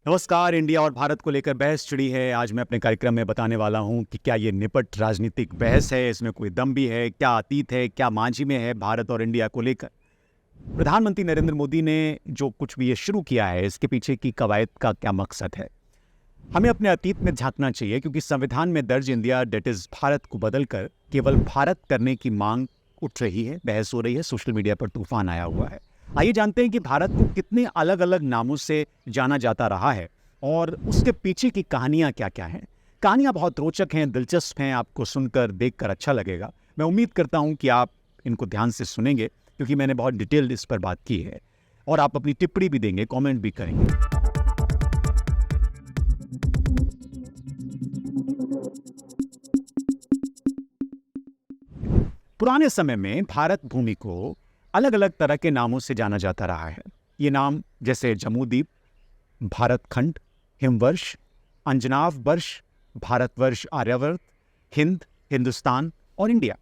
नमस्कार। इंडिया और भारत को लेकर बहस छिड़ी है। आज मैं अपने कार्यक्रम में बताने वाला हूं कि क्या ये निपट राजनीतिक बहस है, इसमें कोई दम भी है, क्या अतीत है, क्या मांझी में है भारत और इंडिया को लेकर। प्रधानमंत्री नरेंद्र मोदी ने जो कुछ भी ये शुरू किया है, इसके पीछे की कवायद का क्या मकसद है। हमें अपने अतीत में झांकना चाहिए, क्योंकि संविधान में दर्ज इंडिया डेट इज भारत को बदलकर केवल भारत करने की मांग उठ रही है, बहस हो रही है, सोशल मीडिया पर तूफान आया हुआ है। आइए जानते हैं कि भारत को कितने अलग अलग नामों से जाना जाता रहा है और उसके पीछे की कहानियां क्या क्या हैं। कहानियां बहुत रोचक हैं, दिलचस्प हैं, आपको सुनकर देखकर अच्छा लगेगा। मैं उम्मीद करता हूं कि आप इनको ध्यान से सुनेंगे, क्योंकि मैंने बहुत डिटेल्ड इस पर बात की है, और आप अपनी टिप्पणी भी देंगे, कमेंट भी करेंगे। पुराने समय में भारत भूमि को अलग अलग तरह के नामों से जाना जाता रहा है। ये नाम जैसे जम्मूद्वीप, भारत खंड, हिमवर्ष, अंजनाव वर्ष, भारतवर्ष, आर्यावर्त, हिंद, हिंदुस्तान और इंडिया।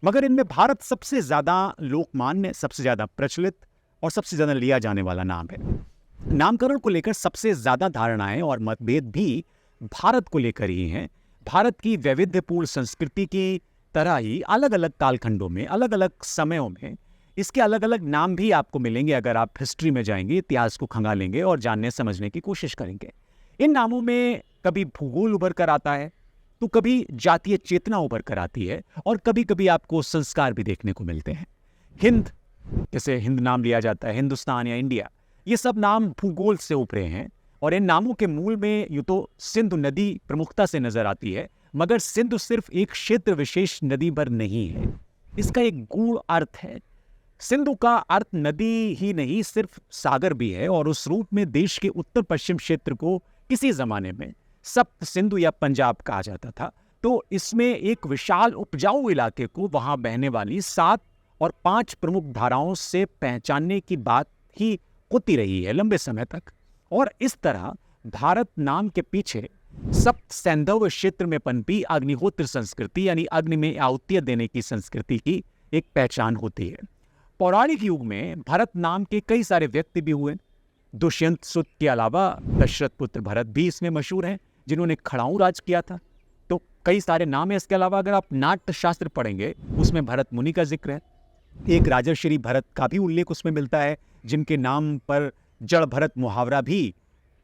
मगर इनमें भारत सबसे ज्यादा लोकमान्य, सबसे ज्यादा प्रचलित और सबसे ज्यादा लिया जाने वाला नाम है। नामकरण को लेकर सबसे ज्यादा धारणाएं और मतभेद भी भारत को लेकर ही हैं। भारत की वैविध्यपूर्ण संस्कृति की तरह ही अलग अलग कालखंडों में, अलग अलग समयों में इसके अलग अलग नाम भी आपको मिलेंगे। अगर आप हिस्ट्री में जाएंगे, इतिहास को खंगालेंगे और जानने समझने की कोशिश करेंगे, इन नामों में कभी भूगोल उभर कर आता है, तो कभी जातीय चेतना उभर कर आती है, और कभी कभी आपको संस्कार भी देखने को मिलते हैं। हिंद, जैसे हिंद नाम लिया जाता है, हिंदुस्तान या इंडिया, ये सब नाम भूगोल से उभरे हैं। और इन नामों के मूल में यूं तो सिंधु नदी प्रमुखता से नजर आती है, मगर सिंधु सिर्फ एक क्षेत्र विशेष नदी भर नहीं है, इसका एक गूढ़ अर्थ है। सिंधु का अर्थ नदी ही नहीं, सिर्फ सागर भी है, और उस रूप में देश के उत्तर पश्चिम क्षेत्र को किसी जमाने में सप्त सिंधु या पंजाब कहा जाता था। तो इसमें एक विशाल उपजाऊ इलाके को वहां बहने वाली 7 और 5 प्रमुख धाराओं से पहचानने की बात ही होती रही है लंबे समय तक। और इस तरह भारत नाम के पीछे सप्त सैंधव क्षेत्र में पनपी अग्निहोत्र संस्कृति, यानी अग्नि में आहुति देने की संस्कृति की एक पहचान होती है। पौराणिक युग में भरत नाम के कई सारे व्यक्ति भी हुए। दुष्यंत सुत के अलावा दशरथ पुत्र भरत भी इसमें मशहूर हैं, जिन्होंने खड़ाऊ राज किया था। तो कई सारे नाम है। इसके अलावा अगर आप नाट्य शास्त्र पढ़ेंगे, उसमें भरत मुनि का जिक्र है। एक राजर्षि भरत का भी उल्लेख उसमें मिलता है, जिनके नाम पर जड़ भरत मुहावरा भी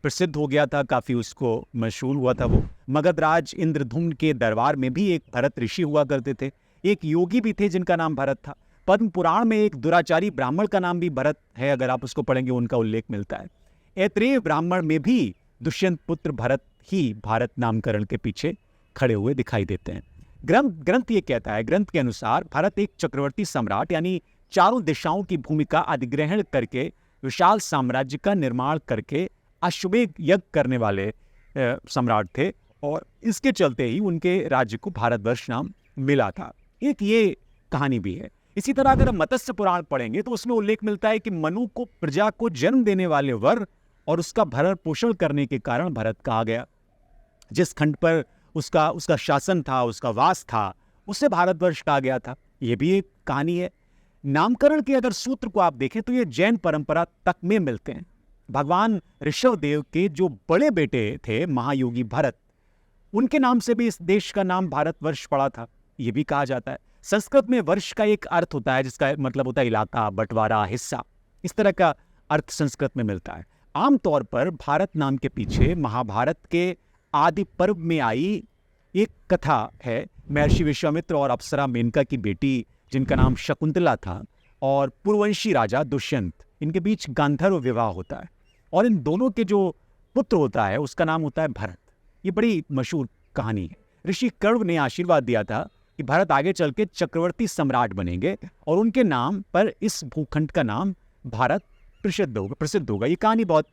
प्रसिद्ध हो गया था, काफी उसको मशहूर हुआ था वो। मगधराज इंद्रधुम्न के दरबार में भी एक भरत ऋषि हुआ करते थे। एक योगी भी थे जिनका नाम भरत था। पद्म पुराण में एक दुराचारी ब्राह्मण का नाम भी भरत है, अगर आप उसको पढ़ेंगे उनका उल्लेख मिलता है। ऐत्रेय ब्राह्मण में भी दुष्यंत पुत्र भरत ही भारत नामकरण के पीछे खड़े हुए दिखाई देते हैं। ग्रंथ ये कहता है, ग्रंथ के अनुसार भारत एक चक्रवर्ती सम्राट, यानी चारों दिशाओं की भूमिका अधिग्रहण करके विशाल साम्राज्य का निर्माण करके अश्वमेध यज्ञ करने वाले सम्राट थे, और इसके चलते ही उनके राज्य को भारतवर्ष नाम मिला था। एक ये कहानी भी है। इसी तरह अगर हम मत्स्य पुराण पढ़ेंगे, तो उसमें उल्लेख मिलता है कि मनु को, प्रजा को जन्म देने वाले वर और उसका भरण पोषण करने के कारण भरत कहा गया। जिस खंड पर उसका शासन था, उसका वास था, उसे भारतवर्ष कहा गया था। यह भी एक कहानी है। नामकरण के अगर सूत्र को आप देखें, तो ये जैन परंपरा तक में मिलते हैं। भगवान ऋषभ देव के जो बड़े बेटे थे महायोगी भरत, उनके नाम से भी इस देश का नाम भारतवर्ष पड़ा था, यह भी कहा जाता है। संस्कृत में वर्ष का एक अर्थ होता है, जिसका मतलब होता है इलाका, बंटवारा, हिस्सा। इस तरह का अर्थ संस्कृत में मिलता है। आमतौर पर भारत नाम के पीछे महाभारत के आदि पर्व में आई एक कथा है। महर्षि विश्वामित्र और अप्सरा मेनका की बेटी, जिनका नाम शकुंतला था, और पूर्ववंशी राजा दुष्यंत, इनके बीच गांधर्व विवाह होता है, और इन दोनों के जो पुत्र होता है उसका नाम होता है भरत। ये बड़ी मशहूर कहानी है। ऋषि कण्व ने आशीर्वाद दिया था कि भरत आगे चल के चक्रवर्ती सम्राट बनेंगे, और उनके नाम पर इस भूखंड का नाम भारत प्रसिद्ध होगा। ये कहानी बहुत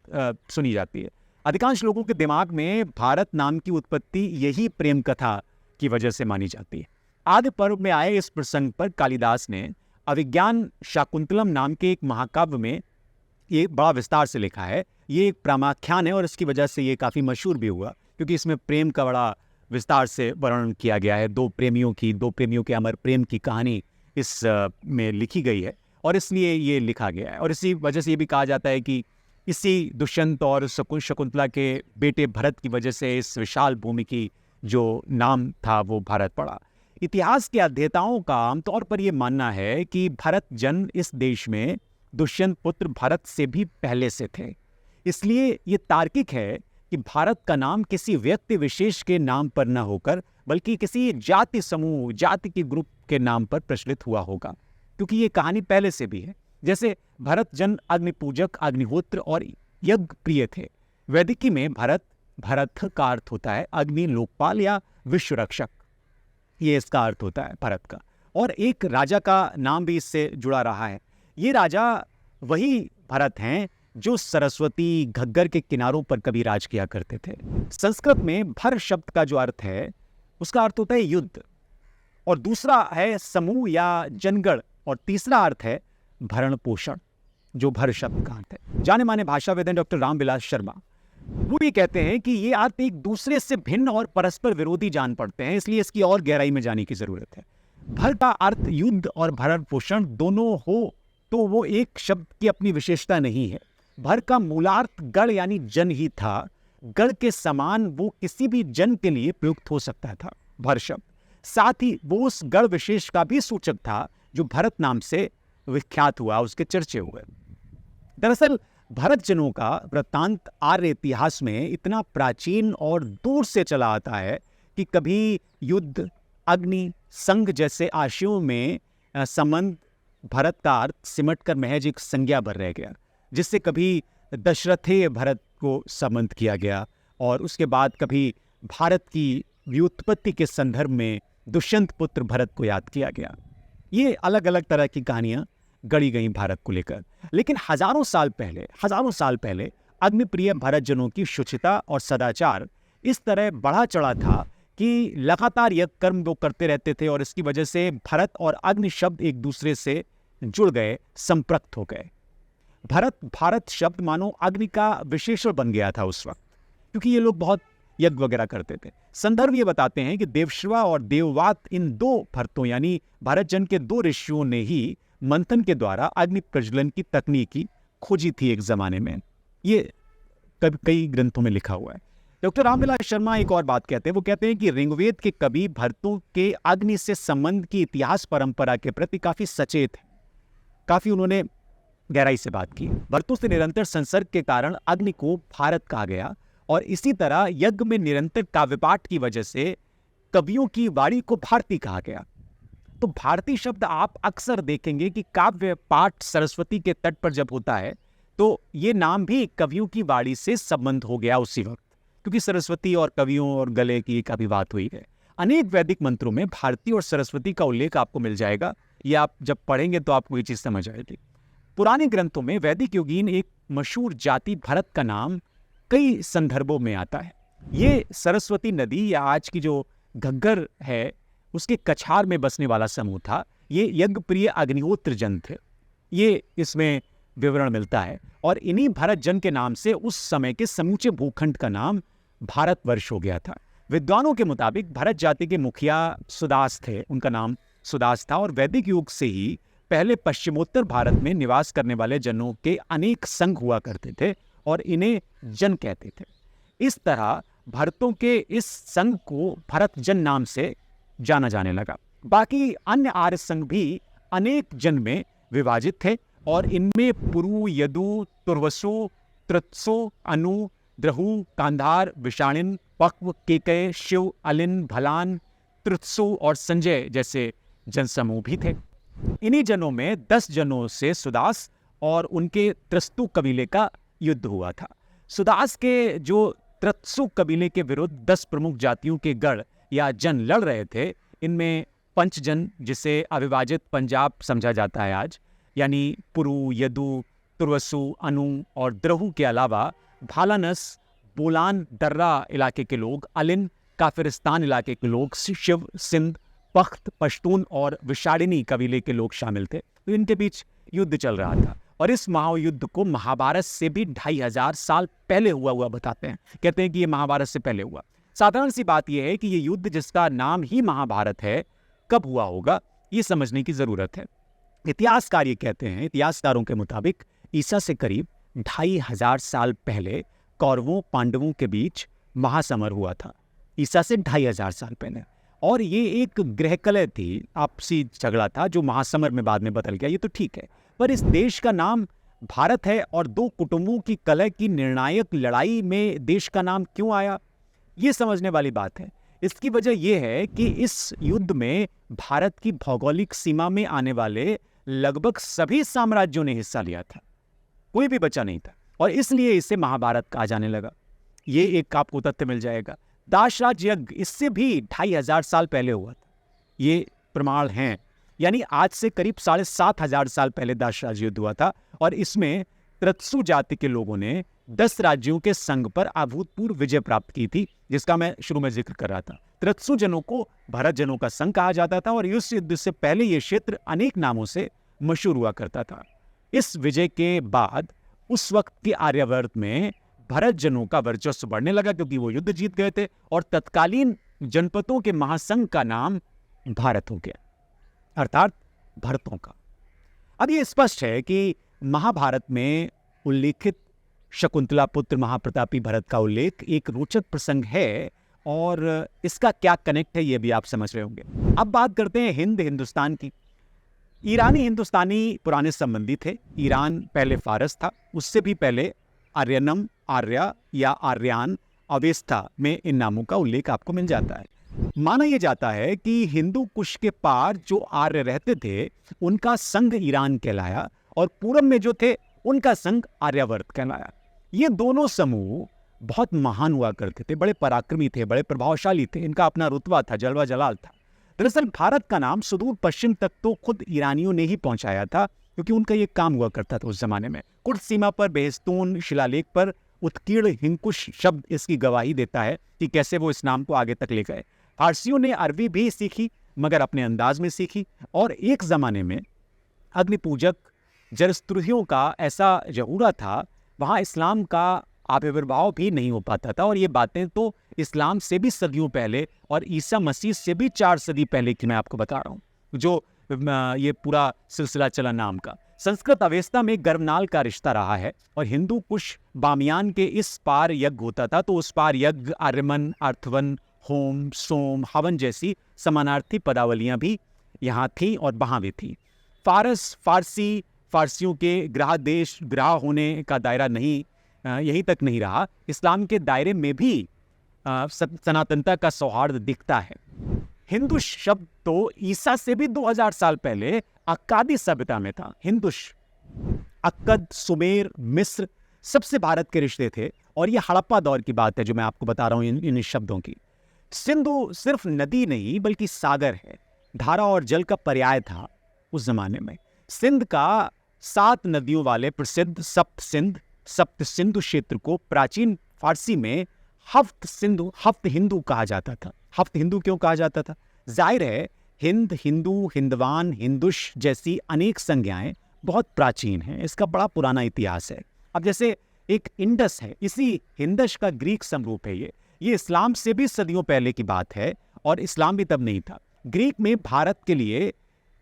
सुनी जाती है। अधिकांश लोगों के दिमाग में भारत नाम की उत्पत्ति यही प्रेम कथा की वजह से मानी जाती है। आदि पर्व में आए इस प्रसंग पर कालिदास ने अभिज्ञान शाकुंतलम नाम के एक महाकाव्य में ये बड़ा विस्तार से लिखा है। ये एक प्रामाख्यान है, और इसकी वजह से ये काफ़ी मशहूर भी हुआ, क्योंकि इसमें प्रेम का बड़ा विस्तार से वर्णन किया गया है। दो प्रेमियों के अमर प्रेम की कहानी इस में लिखी गई है, और इसलिए ये लिखा गया है। और इसी वजह से ये भी कहा जाता है कि इसी दुष्यंत और शकुंतला के बेटे भरत की वजह से इस विशाल भूमि की जो नाम था वो भारत पड़ा। इतिहास के अध्येताओं का आमतौर पर यह मानना है कि भरत जन्म इस देश में दुष्यंत पुत्र भरत से भी पहले से थे। इसलिए ये तार्किक है कि भारत का नाम किसी व्यक्ति विशेष के नाम पर न होकर बल्कि किसी जाति समूह, जाति के ग्रुप के नाम पर प्रचलित हुआ होगा, क्योंकि ये कहानी पहले से भी है। जैसे भरत जन अग्निपूजक, अग्निहोत्र और यज्ञ प्रिय थे। वैदिकी में भरत का अर्थ होता है अग्नि लोकपाल या विश्व रक्षक, ये इसका अर्थ होता है भरत का। और एक राजा का नाम भी इससे जुड़ा रहा है। ये राजा वही भरत हैं जो सरस्वती, घग्गर के किनारों पर कभी राज किया करते थे। संस्कृत में भर शब्द का जो अर्थ है उसका अर्थ होता है युद्ध, और दूसरा है समूह या जनगण, और तीसरा अर्थ है भरण पोषण, जो भर शब्द का अर्थ है। जाने माने भाषाविद डॉक्टर रामविलास शर्मा वो भी कहते हैं कि ये अर्थ एक दूसरे से भिन्न और परस्पर विरोधी जान पड़ते हैं, इसलिए इसकी और गहराई में जाने की जरूरत है। भर का अर्थ युद्ध और भरण पोषण दोनों हो तो वो एक शब्द की अपनी विशेषता नहीं है। भर का मूलार्थ गण यानी जन ही था। गण के समान वो किसी भी जन के लिए प्रयुक्त हो सकता था भर शब्द। साथ ही वो उस गण विशेष का भी सूचक था जो भरत नाम से विख्यात हुआ, उसके चर्चे हुए। दरअसल भरत जनों का वृत्तांत आर्य इतिहास में इतना प्राचीन और दूर से चला आता है कि कभी युद्ध, अग्नि, संघ जैसे आशयों में संबंध भरत का अर्थ सिमट कर महज एक संज्ञा भर रह गया, जिससे कभी दशरथेय भरत को संबंध किया गया और उसके बाद कभी भारत की व्युत्पत्ति के संदर्भ में दुष्यंत पुत्र भरत को याद किया गया। ये अलग अलग तरह की कहानियां गढ़ी गई भारत को लेकर। लेकिन हजारों साल पहले अग्निप्रिय भरत जनों की शुचिता और सदाचार इस तरह बढ़ा चढ़ा था कि लगातार यह कर्म वो करते रहते थे, और इसकी वजह से भरत और अग्नि शब्द एक दूसरे से जुड़ गए, संपृक्त हो गए। भारत शब्द मानो अग्नि का विशेषण बन गया था उस वक्त, क्योंकि ये लोग बहुत यज्ञ वगैरह करते थे। संदर्भ ये बताते हैं कि देवश्रवा और देववात, इन दो भरतों यानी भारत जन के दो ऋषियों ने ही मंथन के द्वारा अग्नि प्रज्वलन की तकनीकी खोजी थी एक जमाने में। ये कई ग्रंथों में लिखा हुआ है। डॉक्टर रामविलास शर्मा एक और बात कहते हैं। वो कहते हैं कि ऋग्वेद के कवि भरतों के अग्नि से संबंध की इतिहास परंपरा के प्रति काफी सचेत है, काफी उन्होंने गहराई से बात की। भरतों से निरंतर संसर्ग के कारण अग्नि को भारत कहा गया, और इसी तरह यज्ञ में निरंतर काव्यपाठ की वजह से कवियों की वाणी को भारती कहा गया। तो भारती शब्द आप अक्सर देखेंगे कि काव्य पाठ सरस्वती के तट पर जब होता है तो ये नाम भी कवियों की वाणी से संबंध हो गया उसी वक्त, क्योंकि सरस्वती और कवियों और गले की काफी बात हुई है। अनेक वैदिक मंत्रों में भारती और सरस्वती का उल्लेख आपको मिल जाएगा। ये आप जब पढ़ेंगे तो आपको ये चीज समझ आएगी। पुराने ग्रंथों में वैदिक युगीन एक मशहूर जाति भरत का नाम कई संदर्भों में आता है। ये सरस्वती नदी या आज की जो घग्गर है उसके कछार में बसने वाला समूह था। ये यज्ञ प्रिय अग्निहोत्र जन थे, ये इसमें विवरण मिलता है। और इन्हीं भरत जन के नाम से उस समय के समूचे भूखंड का नाम भारतवर्ष हो गया था। विद्वानों के मुताबिक भरत जाति के मुखिया सुदास थे, उनका नाम सुदास था, और वैदिक युग से ही पहले पश्चिमोत्तर भारत में निवास करने वाले जनों के अनेक संघ हुआ करते थे और इन्हें जन कहते थे। इस तरह भरतों के इस संघ को भरत जन नाम से जाना जाने लगा। बाकी अन्य आर्य संघ भी अनेक जन में विभाजित थे, और इनमें पुरु, यदु, तुर्वसु, त्रत्सु, अनु, द्रहु, कांधार, विषाणिन, पक्व, केकय, शिव, अलिन, भलान, त्रत्सु और संजय जैसे जनसमूह भी थे। इन्हीं जनों में 10 जनों से सुदास और उनके त्रस्तु कबीले का युद्ध हुआ था। सुदास के जो त्रत्सु कबीले के विरुद्ध 10 प्रमुख जातियों के गढ़ या जन लड़ रहे थे। इनमें पंचजन, जिसे अविभाजित पंजाब समझा जाता है आज, यानी पुरु, यदु, तुर्वसु, अनु और द्रहु के अलावा भालानस, बोलान, दर्रा इलाके के लोग, अलिन, काफिरिस्तान इलाके के लोग, शिव, सिंध, पख्त, पश्तून और विषाणिनी कबीले के लोग शामिल थे। तो इनके बीच युद्ध चल रहा था, और इस महायुद्ध को महाभारत से भी 2500 साल पहले हुआ बताते हैं। कहते हैं कि ये महाभारत से पहले हुआ। साधारण सी बात यह है कि ये युद्ध, जिसका नाम ही महाभारत है, कब हुआ होगा ये समझने की जरूरत है। इतिहासकार ये कहते हैं, इतिहासकारों के मुताबिक ईसा से करीब 2500 साल पहले कौरवों पांडवों के बीच महासमर हुआ था, ईसा से 2500 साल पहले। और ये एक ग्रह कलह थी, आपसी झगड़ा था जो महासमर में बाद में बदल गया, ये तो ठीक है। पर इस देश का नाम भारत है और दो कुटुंबों की कलह की निर्णायक लड़ाई में देश का नाम क्यों आया, ये समझने वाली बात है। इसकी वजह यह है कि इस युद्ध में भारत की भौगोलिक सीमा में आने वाले लगभग सभी साम्राज्यों ने हिस्सा लिया था, कोई भी बचा नहीं था, और इसलिए इसे महाभारत कहा जाने लगा। ये एक आपको तथ्य मिल जाएगा। दासराज यज्ञ इससे भी 2500 साल पहले हुआ था, ये प्रमाण हैं। यानी आज से करीब 7500 साल पहले दासराज युद्ध हुआ था, और इसमें त्रत्सु जाति के लोगों ने 10 राज्यों के संघ पर अभूतपूर्व विजय प्राप्त की थी, जिसका मैं शुरू में जिक्र कर रहा था। त्रत्सु जनों को भरत जनों का संघ कहा जाता था, और इस युद्ध से पहले यह क्षेत्र अनेक नामों से मशहूर हुआ करता था। इस विजय के बाद उस वक्त के आर्यावर्त में भरत जनों का वर्चस्व बढ़ने लगा, क्योंकि वो युद्ध जीत गए थे, और तत्कालीन जनपदों के महासंघ का नाम भारत हो गया, अर्थात भरतों का। अब ये स्पष्ट है कि महाभारत में उल्लेखित शकुंतला पुत्र महाप्रतापी भरत का उल्लेख एक रोचक प्रसंग है, और इसका क्या कनेक्ट है ये भी आप समझ रहे होंगे। अब बात करते हैं हिंदुस्तान की। ईरानी हिंदुस्तानी पुराने संबंधी थे। ईरान पहले फारस था, उससे भी पहले आर्यनम, आर्या या आर्यान, अवेस्था में इन नामों का उल्लेख आपको मिल जाता है। माना यह जाता है कि हिंदू कुश के पार जो आर्य रहते थे उनका संघ ईरान कहलाया, और पूरब में जो थे उनका संघ आर्यावर्त कहलाया। ये दोनों समूह बहुत महान हुआ करते थे, बड़े पराक्रमी थे, बड़े प्रभावशाली थे, इनका अपना रुतबा था, जलवा जलाल था। दरअसल भारत का नाम सुदूर पश्चिम तक तो खुद ईरानियों ने ही पहुंचाया था, क्योंकि उनका ये काम हुआ करता था उस जमाने में। कुर्द सीमा पर बेहस्तून शिलालेख पर उत्कीर्ण हिंकुश शब्द इसकी गवाही देता है कि कैसे वो इस नाम को आगे तक ले गए। फारसियों ने अरबी भी सीखी, मगर अपने अंदाज में सीखी, और एक जमाने में अग्निपूजक जरस्तुरियों का ऐसा जहूरा था, वहाँ इस्लाम का आविर्भाव भी नहीं हो पाता था। और ये बातें तो इस्लाम से भी सदियों पहले और ईसा मसीह से भी 4 सदी पहले की मैं आपको बता रहा हूँ, जो ये पूरा सिलसिला चला नाम का। संस्कृत अवेस्ता में गर्भनाल का रिश्ता रहा है, और हिंदू कुश बामियान के इस पार यज्ञ होता था, तो उस पार यज्ञ, आर्यमन, अर्थवन, होम, सोम, हवन जैसी समानार्थी पदावलियां भी यहाँ थी और वहाँ भी थी। फारसियों के ग्राह देश ग्राह होने का दायरा नहीं यहीं तक नहीं रहा, इस्लाम के दायरे में भी सनातनता का सौहार्द दिखता है। हिंदुश शब्द तो ईसा से भी 2000 साल पहले अक्कादी सभ्यता में था। हिंदुश, अक्कद, सुमेर, मिस्र सबसे भारत के रिश्ते थे, और ये हड़प्पा दौर की बात है जो मैं आपको बता रहा हूँ इन शब्दों की। सिंधु सिर्फ नदी नहीं बल्कि सागर है, धारा और जल का पर्याय था उस जमाने में। सिंध का 7 नदियों वाले प्रसिद्ध सप्त सिंधु क्षेत्र को प्राचीन फारसी में हफ्त हिंदू कहा जाता था। हफ्त हिंदू क्यों कहा जाता था? जाहिर है हिंद, हिंदू, हिंदवान, हिंदुश जैसी अनेक संज्ञाएं बहुत प्राचीन हैं, इसका बड़ा पुराना इतिहास है। अब जैसे एक इंडस है, इसी हिंदश का ग्रीक समरूप है। ये इस्लाम से भी सदियों पहले की बात है, और इस्लाम भी तब नहीं था। ग्रीक में भारत के लिए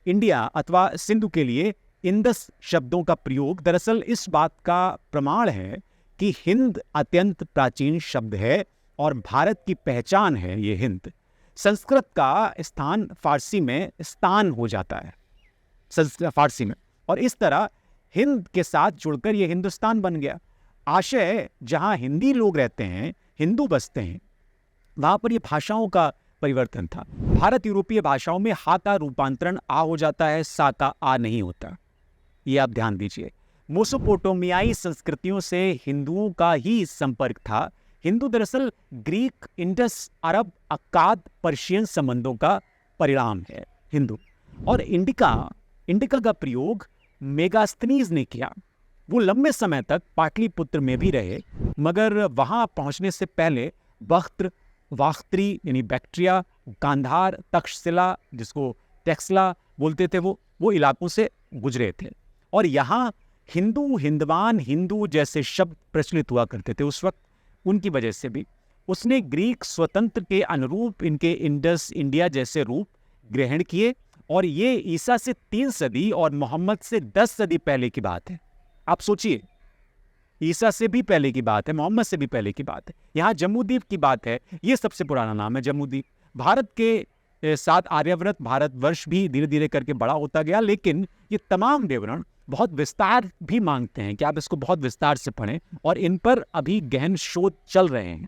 इंडिया अथवा सिंधु के लिए इंदस शब्दों का प्रयोग दरअसल इस बात का प्रमाण है कि हिंद अत्यंत प्राचीन शब्द है और भारत की पहचान है ये हिंद। संस्कृत का स्थान फारसी में स्थान हो जाता है संस्कृत फारसी में, और इस तरह हिंद के साथ जुड़कर ये हिंदुस्तान बन गया। आशय जहाँ हिंदी लोग रहते हैं, हिंदू बसते हैं, वहाँ पर ये भाषाओं का परिवर्तन था। भारत यूरोपीय भाषाओं में हा का रूपांतरण आ हो जाता है, सा का आ नहीं होता, ये आप ध्यान दीजिए। मेसोपोटामियाई संस्कृतियों से हिंदुओं का ही संपर्क था। हिंदू दरअसल ग्रीक, इंडस, अरब, अक्काद, पर्शियन संबंधों का परिणाम है हिंदू। और इंडिका का प्रयोग मेगास्थनीज ने किया। वो लंबे समय तक पाटलिपुत्र में भी रहे, मगर वहां पहुंचने से पहले वाख्त्री यानी बैक्ट्रिया, गांधार, तक्षशिला जिसको टेक्सला बोलते थे, वो इलाकों से गुजरे थे। और यहाँ हिंदू, हिंदवान, हिंदू जैसे शब्द प्रचलित हुआ करते थे उस वक्त। उनकी वजह से भी उसने ग्रीक स्वतंत्र के अनुरूप इनके इंडस, इंडिया जैसे रूप ग्रहण किए। और ये ईसा से 3 सदी और मोहम्मद से 10 सदी पहले की बात है। आप सोचिए ईसा से भी पहले की बात है, मोहम्मद से भी पहले की बात है। यहाँ जम्बूद्वीप की बात है, ये सबसे पुराना नाम है जम्बूद्वीप। भारत के साथ आर्यव्रत भारतवर्ष भी धीरे धीरे करके बड़ा होता गया, लेकिन ये तमाम विवरण बहुत विस्तार भी मांगते हैं कि आप इसको बहुत विस्तार से पढ़ें, और इन पर अभी गहन शोध चल रहे हैं।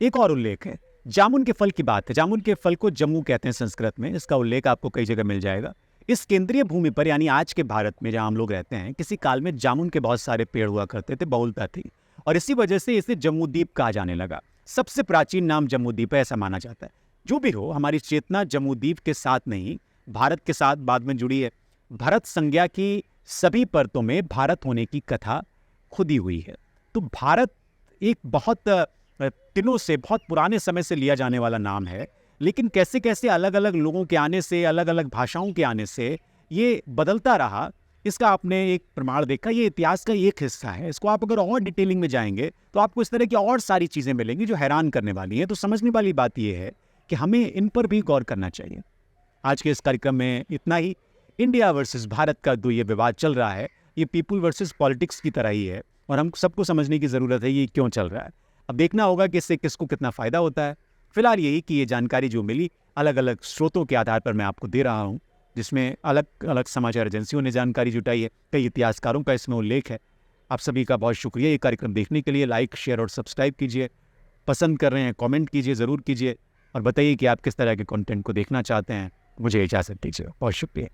एक और उल्लेख है, जामुन के फल की बात है। जामुन के फल को जम्मू कहते हैं संस्कृत में, इसका उल्लेख आपको कई जगह मिल जाएगा। इस केंद्रीय भूमि पर, यानी आज के भारत में जहां हम लोग रहते हैं, किसी काल में जामुन के बहुत सारे पेड़ हुआ करते थे, बहुलता थी, और इसी वजह से इसे जम्बूद्वीप कहा जाने लगा। सबसे प्राचीन नाम जम्बूद्वीप है, ऐसा माना जाता है। जो भी हो, हमारी चेतना जम्बूद्वीप के साथ नहीं, भारत के साथ बाद में जुड़ी है। भारत संज्ञा की सभी परतों में भारत होने की कथा खुदी हुई है। तो भारत एक बहुत दिनों से, बहुत पुराने समय से लिया जाने वाला नाम है, लेकिन कैसे कैसे अलग अलग लोगों के आने से, अलग अलग भाषाओं के आने से ये बदलता रहा, इसका आपने एक प्रमाण देखा। ये इतिहास का एक हिस्सा है। इसको आप अगर और डिटेलिंग में जाएंगे तो आपको इस तरह की और सारी चीज़ें मिलेंगी जो हैरान करने वाली हैं। तो समझने वाली बात यह है कि हमें इन पर भी गौर करना चाहिए। आज के इस कार्यक्रम में इतना ही। इंडिया वर्सेस भारत का जो ये विवाद चल रहा है, ये पीपुल वर्सेस पॉलिटिक्स की तरह ही है, और हम सबको समझने की ज़रूरत है ये क्यों चल रहा है। अब देखना होगा कि इससे किसको कितना फ़ायदा होता है। फिलहाल यही कि ये जानकारी जो मिली अलग अलग स्रोतों के आधार पर मैं आपको दे रहा हूँ, जिसमें अलग अलग समाचार एजेंसियों ने जानकारी जुटाई है, कई इतिहासकारों का इसमें उल्लेख है। आप सभी का बहुत शुक्रिया ये कार्यक्रम देखने के लिए। लाइक, शेयर और सब्सक्राइब कीजिए। पसंद कर रहे हैं, कमेंट कीजिए, ज़रूर कीजिए, और बताइए कि आप किस तरह के कंटेंट को देखना चाहते हैं। मुझे इजाज़त दीजिए। बहुत शुक्रिया।